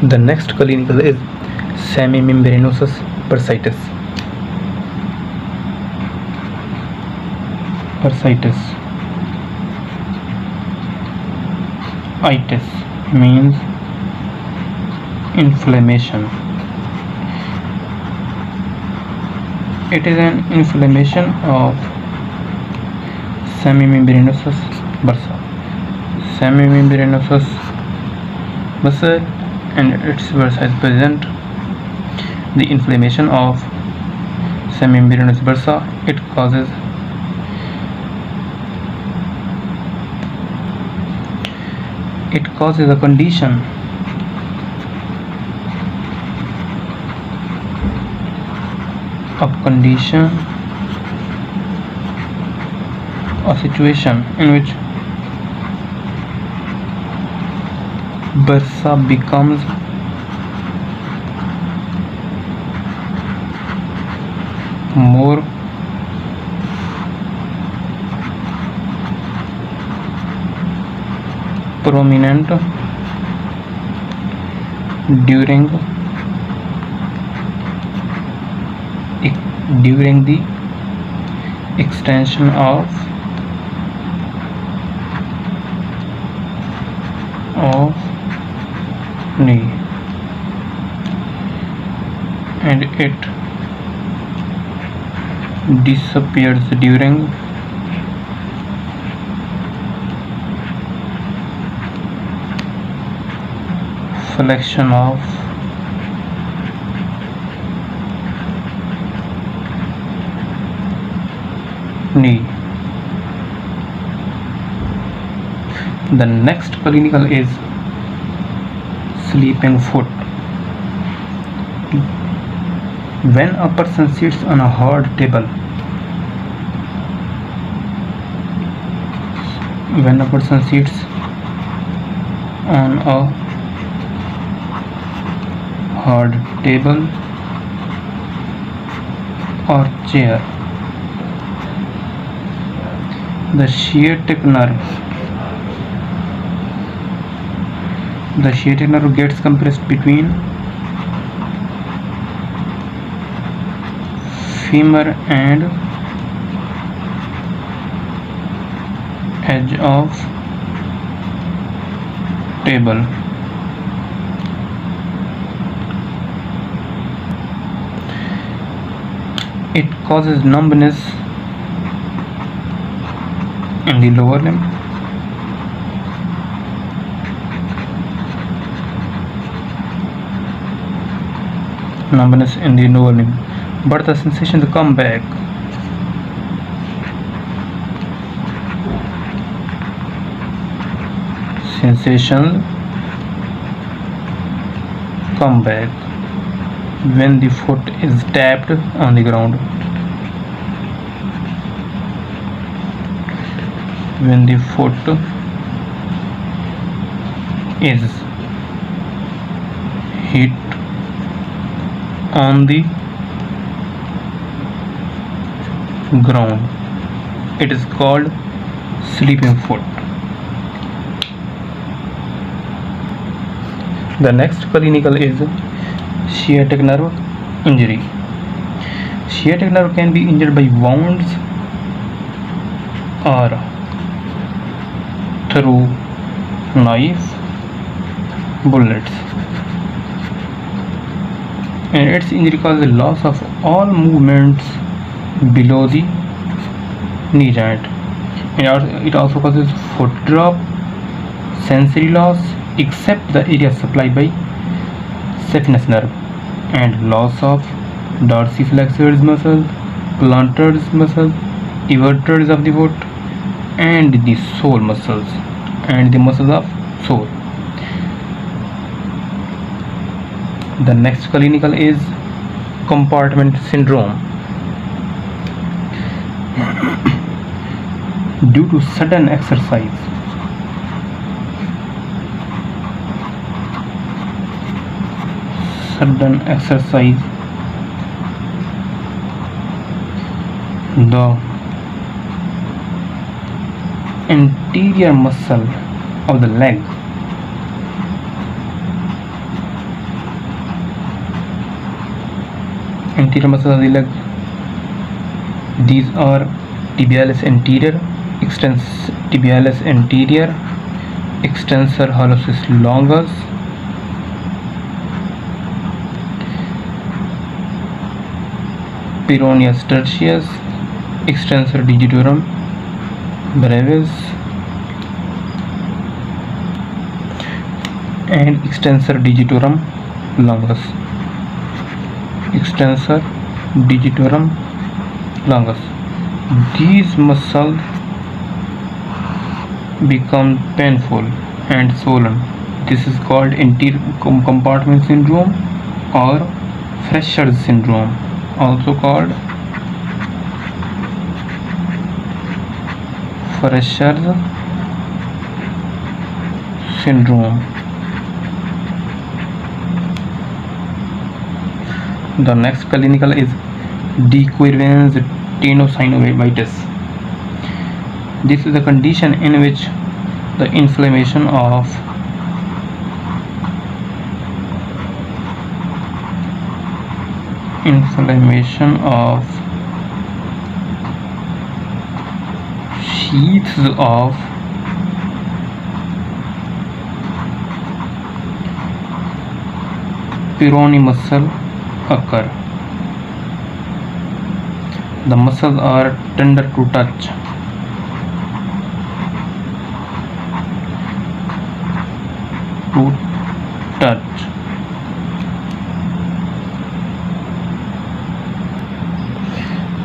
The next clinical is Semi-Membranosus Bursitis. Itis means inflammation. It is an inflammation of Semimembranosus bursa. Semimembranosus bursa and its bursa present the inflammation of Semimembranosus bursa. It causes a condition or situation in which bursa becomes more prominent during the extension of knee, and it disappears during flexion of knee. The next clinical is sleeping foot. When a person sits on a hard table, or chair, the sciatic nerve gets compressed between femur and edge of table. It causes numbness in the lower limb, but the sensations come back. When the foot is tapped on the ground. When the foot is hit on the ground, it is called sleeping foot. The next clinical is sciatic nerve injury. Sciatic nerve can be injured by wounds or through knife, bullets, and its injury causes loss of all movements below the knee joint, and it also causes foot drop, sensory loss except the area supplied by saphenous nerve, and loss of dorsiflexors muscle, plantars muscle, everters of the foot, and the sole muscles and the muscles of sole. The next clinical is compartment syndrome. Due to sudden exercise, the anterior muscle of the leg Anterior muscles of the leg. These are tibialis anterior, tibialis anterior, extensor hallucis longus, peroneus tertius, extensor digitorum brevis, and extensor digitorum longus. Extensor digitorum longus. These muscles become painful and swollen. This is called anterior compartment syndrome or Fresher's syndrome, also called Fresher's syndrome. The next clinical is Quirvanes Tenosynovitis. This is a condition in which the inflammation of sheaths of peroneal muscle occur. The muscles are tender to touch.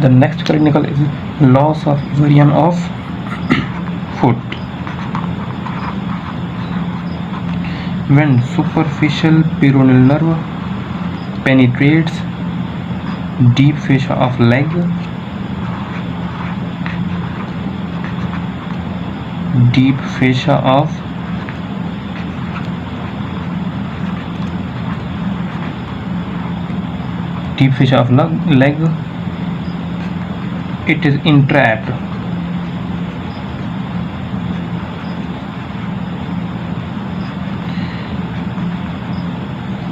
The next clinical is loss of eversion of foot. When superficial peroneal nerve penetrates deep fascia of leg, deep fascia of leg, it is entrapped.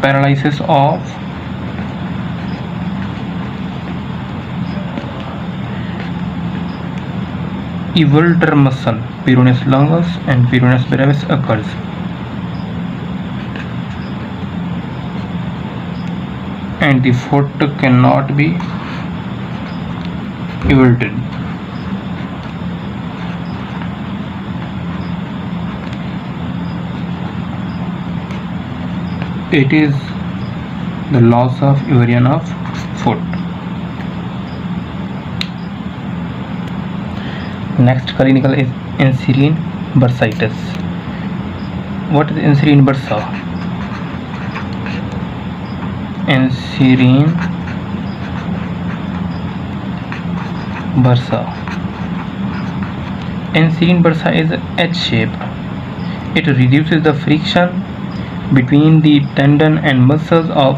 Paralysis of evolter muscle, peroneus longus and peroneus brevis occurs. And the foot cannot be evolted. It is the loss of eversion of foot. Next clinical is Anserine bursitis. What is Anserine bursa? Anserine bursa. Anserine bursa is H-shaped. It reduces the friction between the tendon and muscles of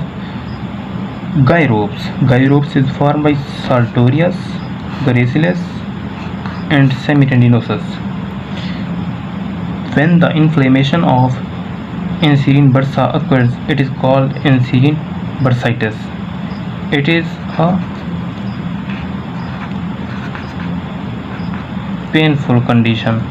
gyropes. Gyropes is formed by sartorius, gracilis, and semitendinosus. When the inflammation of Anserine bursa occurs, it is called Anserine bursitis. It is a painful condition.